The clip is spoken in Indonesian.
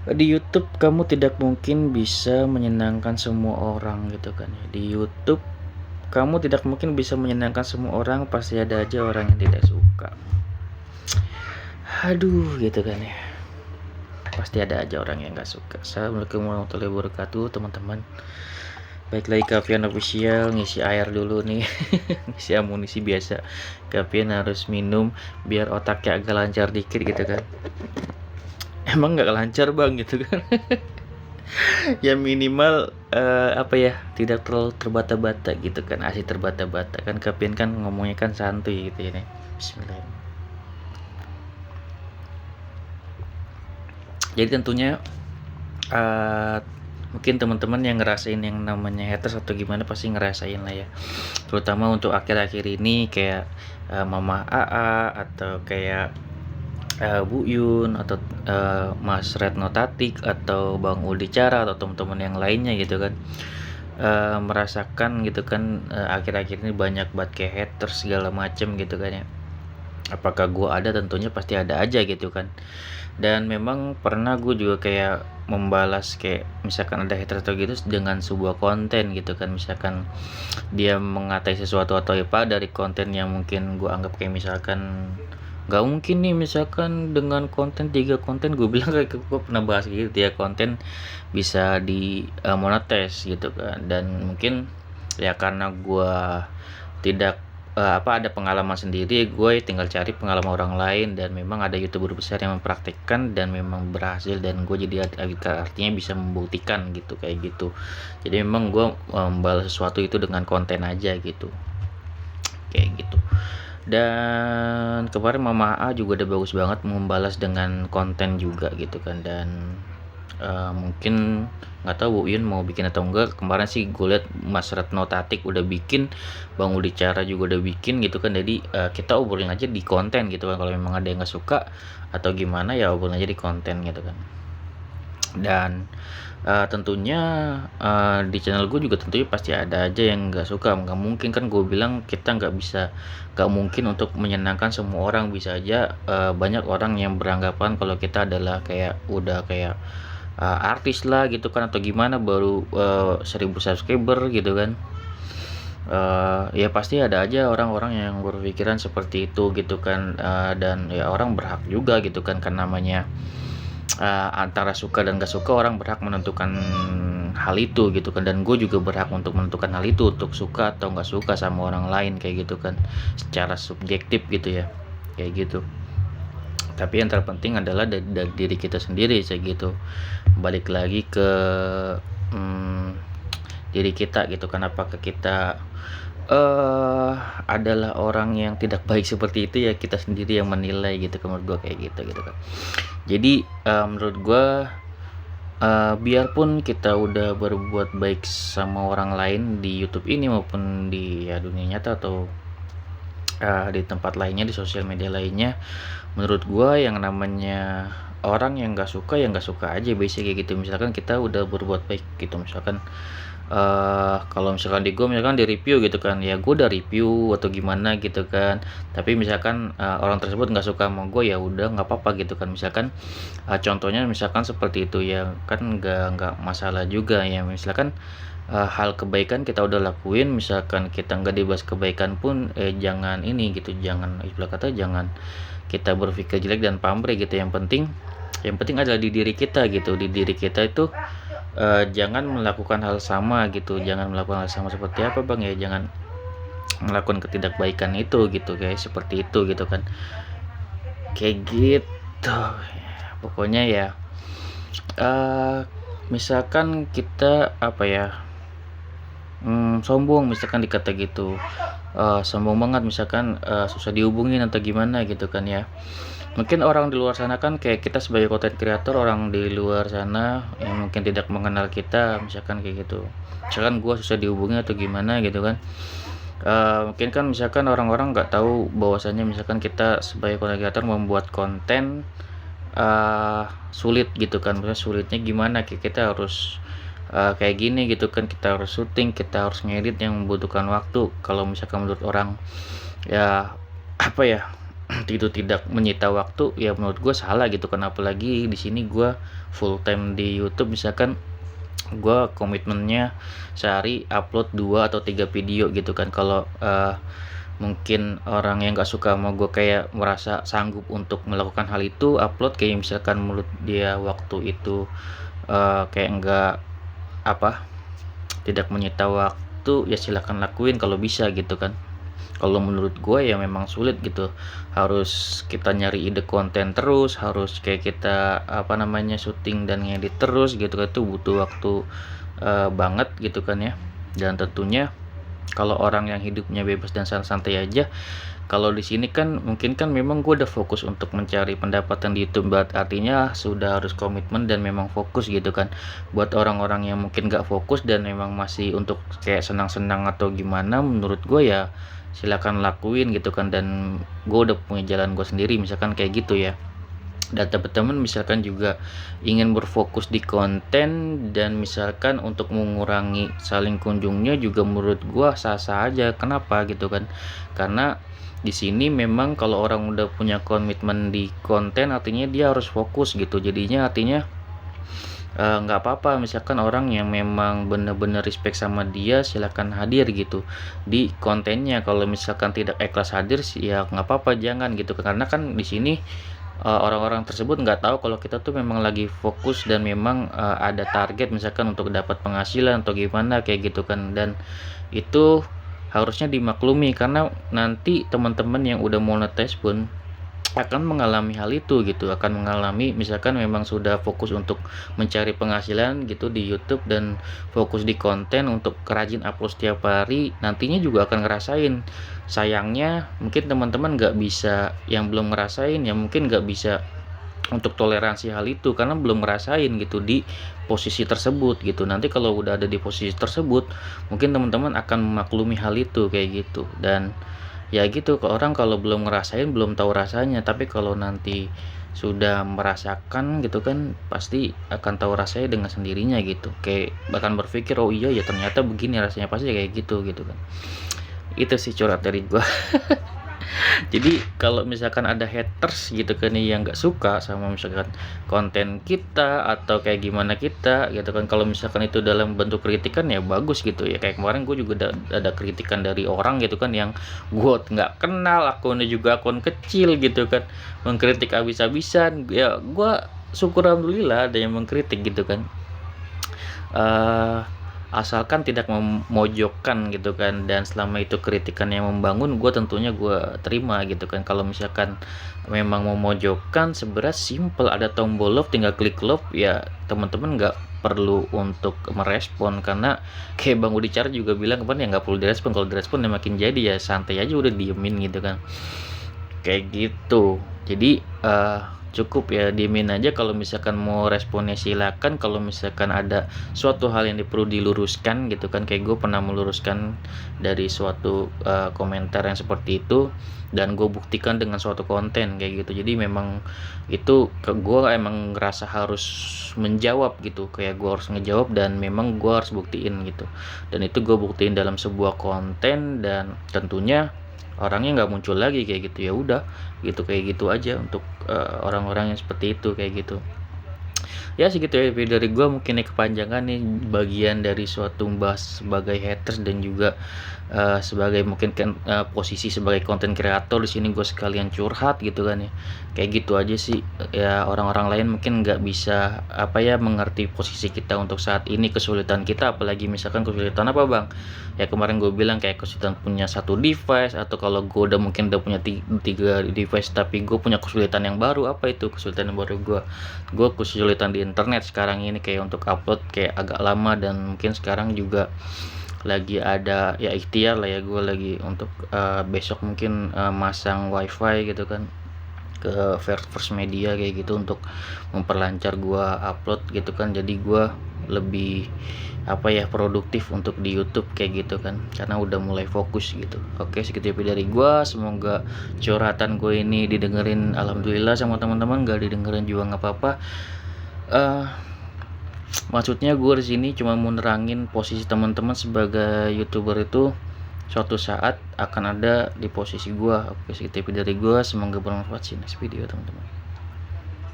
Di YouTube kamu tidak mungkin bisa menyenangkan semua orang gitu kan ya. Di YouTube kamu tidak mungkin bisa menyenangkan semua orang, pasti ada aja orang yang tidak suka. Aduh gitu kan ya. Pasti ada aja orang yang gak suka. Assalamualaikum warahmatullahi wabarakatuh teman-teman. Baik lagi Kavian official, ngisi air dulu nih. Ngisi amunisi biasa. Kavian harus minum biar otaknya agak lancar dikit gitu kan. Emang gak lancar bang gitu kan. Ya minimal apa ya, tidak terlalu terbata-bata gitu kan, asli terbata-bata kan. Kavian kan ngomongnya kan santuy gitu ya nih. Bismillahirrahmanirrahim. Jadi tentunya mungkin teman-teman yang ngerasain yang namanya haters atau gimana pasti ngerasain lah ya, terutama untuk akhir-akhir ini kayak Mama AA atau kayak Bu Yun atau Mas Retno Tatik atau Bang Udi Cara atau teman-teman yang lainnya gitu kan, merasakan gitu kan akhir-akhir ini banyak banget kayak haters segala macem gitu kan ya. Apakah gue ada? Tentunya pasti ada aja gitu kan. Dan memang pernah gue juga kayak membalas kayak misalkan ada hater atau gitu dengan sebuah konten gitu kan, misalkan dia mengatai sesuatu atau apa dari konten yang mungkin gue anggap kayak misalkan nggak mungkin nih, misalkan dengan konten 3 konten gue bilang kayak gue pernah bahas gitu ya, konten bisa di monetize gitu kan. Dan mungkin ya karena gue tidak ada pengalaman sendiri, gue tinggal cari pengalaman orang lain dan memang ada YouTuber besar yang mempraktikkan dan memang berhasil, dan gue jadi artinya bisa membuktikan gitu kayak gitu. Jadi memang gue membalas sesuatu itu dengan konten aja gitu kayak gitu. Dan kemarin Mama A juga udah bagus banget membalas dengan konten juga gitu kan. Dan mungkin nggak tahu Bu Yun mau bikin atau enggak. Kemarin sih gue lihat Mas Retno Tatik udah bikin, Bang Udi Cara juga udah bikin gitu kan. Jadi kita obrolin aja di konten gitu kan, kalau memang ada yang nggak suka atau gimana ya obrolin aja di konten gitu kan. Dan tentunya di channel gue juga tentunya pasti ada aja yang nggak suka. Nggak mungkin kan, gue bilang kita nggak mungkin untuk menyenangkan semua orang. Bisa aja banyak orang yang beranggapan kalau kita adalah kayak udah kayak artis lah gitu kan atau gimana, baru 1000 subscriber gitu kan. Ya pasti ada aja orang-orang yang berpikiran seperti itu gitu kan. Dan ya orang berhak juga gitu kan namanya antara suka dan gak suka, orang berhak menentukan hal itu gitu kan. Dan gue juga berhak untuk menentukan hal itu, untuk suka atau gak suka sama orang lain kayak gitu kan, secara subjektif gitu ya kayak gitu. Tapi yang terpenting adalah dari diri kita sendiri kayak gitu. Balik lagi ke diri kita gitu kan, apakah kita adalah orang yang tidak baik seperti itu, ya kita sendiri yang menilai gitu kan, menurut gue kayak gitu kan. Jadi menurut gue biarpun kita udah berbuat baik sama orang lain di YouTube ini maupun di dunia nyata atau di tempat lainnya, di sosial media lainnya, menurut gue yang namanya orang yang nggak suka ya nggak suka aja, basic kayak gitu. Misalkan kita udah berbuat baik gitu, misalkan kalau misalkan di gue misalkan di review gitu kan, ya gue udah review atau gimana gitu kan. Tapi misalkan orang tersebut nggak suka sama gue, ya udah nggak apa-apa gitu kan. Misalkan contohnya misalkan seperti itu ya kan, nggak masalah juga ya. Misalkan hal kebaikan kita udah lakuin, misalkan kita nggak dibahas kebaikan pun jangan ini gitu, jangan istilah kata jangan kita berpikir jelek dan pamrih gitu. Yang penting adalah di diri kita gitu. Di diri kita itu jangan melakukan hal sama gitu. Jangan melakukan hal sama seperti apa bang ya, jangan melakukan ketidakbaikan itu gitu, kayak seperti itu gitu kan, kayak gitu. Pokoknya ya misalkan kita apa ya, sombong misalkan dikata gitu, sombong banget misalkan, susah dihubungin atau gimana gitu kan ya. Mungkin orang di luar sana kan kayak kita sebagai content creator, orang di luar sana yang mungkin tidak mengenal kita misalkan kayak gitu. Misalkan gua susah dihubungi atau gimana gitu kan. Mungkin kan misalkan orang-orang nggak tahu bahwasannya misalkan kita sebagai content creator membuat konten sulit gitu kan. Maksudnya sulitnya gimana, kayak kita harus kayak gini gitu kan, kita harus syuting, kita harus ngedit yang membutuhkan waktu. Kalau misalkan menurut orang ya apa ya, itu tidak menyita waktu, ya menurut gue salah gitu kan. Apalagi di sini gue full time di YouTube, misalkan gue komitmennya sehari upload 2 atau 3 video gitu kan. Kalau mungkin orang yang gak suka sama gue kayak merasa sanggup untuk melakukan hal itu, upload kayak misalkan menurut dia waktu itu kayak enggak apa tidak menyita waktu, ya silakan lakuin kalau bisa gitu kan. Kalau menurut gue ya memang sulit gitu, harus kita nyari ide konten terus, harus kayak kita syuting dan ngedit terus gitu kan, itu butuh waktu banget gitu kan ya. Dan tentunya kalau orang yang hidupnya bebas dan santai aja, kalau di sini kan mungkin kan memang gue udah fokus untuk mencari pendapatan di YouTube, artinya sudah harus komitmen dan memang fokus gitu kan. Buat orang-orang yang mungkin gak fokus dan memang masih untuk kayak senang-senang atau gimana, menurut gue ya silakan lakuin gitu kan. Dan gue udah punya jalan gue sendiri misalkan kayak gitu ya. Dan teman-teman misalkan juga ingin berfokus di konten dan misalkan untuk mengurangi saling kunjungnya juga, menurut gua sah-sah aja. Kenapa gitu kan? Karena di sini memang kalau orang udah punya komitmen di konten, artinya dia harus fokus gitu. Jadinya artinya nggak apa-apa misalkan orang yang memang bener-bener respect sama dia, silakan hadir gitu di kontennya. Kalau misalkan tidak ikhlas hadir sih ya nggak apa-apa, jangan gitu. Karena kan di sini orang-orang tersebut nggak tahu kalau kita tuh memang lagi fokus dan memang ada target misalkan untuk dapat penghasilan atau gimana kayak gitu kan. Dan itu harusnya dimaklumi, karena nanti teman-teman yang udah monetize pun akan mengalami hal itu gitu, akan mengalami misalkan memang sudah fokus untuk mencari penghasilan gitu di YouTube dan fokus di konten untuk rajin upload setiap hari, nantinya juga akan ngerasain. Sayangnya mungkin teman-teman nggak bisa, yang belum ngerasain ya mungkin nggak bisa untuk toleransi hal itu karena belum ngerasain gitu di posisi tersebut gitu. Nanti kalau udah ada di posisi tersebut, mungkin teman-teman akan memaklumi hal itu kayak gitu. Dan ya gitu, ke orang kalau belum ngerasain belum tahu rasanya, tapi kalau nanti sudah merasakan gitu kan pasti akan tahu rasanya dengan sendirinya gitu. Kayak bahkan berpikir, oh iya ya ternyata begini rasanya, pasti kayak gitu gitu kan. Itu sih curhat dari gua. Jadi kalau misalkan ada haters gitu kan yang nggak suka sama misalkan konten kita atau kayak gimana kita gitu kan, kalau misalkan itu dalam bentuk kritikan ya bagus gitu ya. Kayak kemarin gue juga ada kritikan dari orang gitu kan yang gue nggak kenal, akunnya juga akun kecil gitu kan, mengkritik habis-habisan. Ya gue syukur alhamdulillah ada yang mengkritik gitu kan. Asalkan tidak memojokkan gitu kan, dan selama itu kritikan yang membangun, gue tentunya gue terima gitu kan. Kalau misalkan memang memojokkan, sebenarnya simple, ada tombol love tinggal klik love ya, teman-teman nggak perlu untuk merespon. Karena kayak Bang Udicar juga bilang kemarin ya nggak perlu direspon, kalau direspon ya makin jadi, ya santai aja udah diemin gitu kan, kayak gitu. Jadi cukup ya diemin aja. Kalau misalkan mau responnya silakan, kalau misalkan ada suatu hal yang perlu diluruskan gitu kan, kayak gue pernah meluruskan dari suatu komentar yang seperti itu dan gue buktikan dengan suatu konten kayak gitu. Jadi memang itu ke gue emang ngerasa harus menjawab gitu, kayak gue harus ngejawab dan memang gue harus buktiin gitu. Dan itu gue buktiin dalam sebuah konten, dan tentunya orangnya nggak muncul lagi kayak gitu. Ya udah gitu, kayak gitu aja untuk orang-orang yang seperti itu kayak gitu. Ya segitu ya video dari gue, mungkin ini kepanjangan nih bagian dari suatu membahas sebagai haters dan juga sebagai mungkin kan posisi sebagai konten kreator. Di sini gue sekalian curhat gitu kan ya, kayak gitu aja sih ya. Orang-orang lain mungkin nggak bisa mengerti posisi kita untuk saat ini, kesulitan kita, apalagi misalkan kesulitan apa Bang ya, kemarin gue bilang kayak kesulitan punya satu device, atau kalau gue udah mungkin udah punya 3 device tapi gue punya kesulitan yang baru. Apa itu kesulitan yang baru? Gue kesulitan di internet sekarang ini, kayak untuk upload kayak agak lama, dan mungkin sekarang juga lagi ada ya ikhtiar lah ya, gue lagi untuk besok mungkin masang wifi gitu kan ke First Media kayak gitu, untuk memperlancar gue upload gitu kan. Jadi gue lebih produktif untuk di YouTube kayak gitu kan, karena udah mulai fokus gitu. Oke, segitu video dari gue, semoga curhatan gue ini didengerin alhamdulillah sama teman-teman, gak didengerin juga nggak apa-apa. Maksudnya gue di sini cuma mau nerangin posisi teman-teman sebagai YouTuber itu suatu saat akan ada di posisi gua. Oke, segitu video dari gua, semoga bermanfaat. See you next video teman-teman.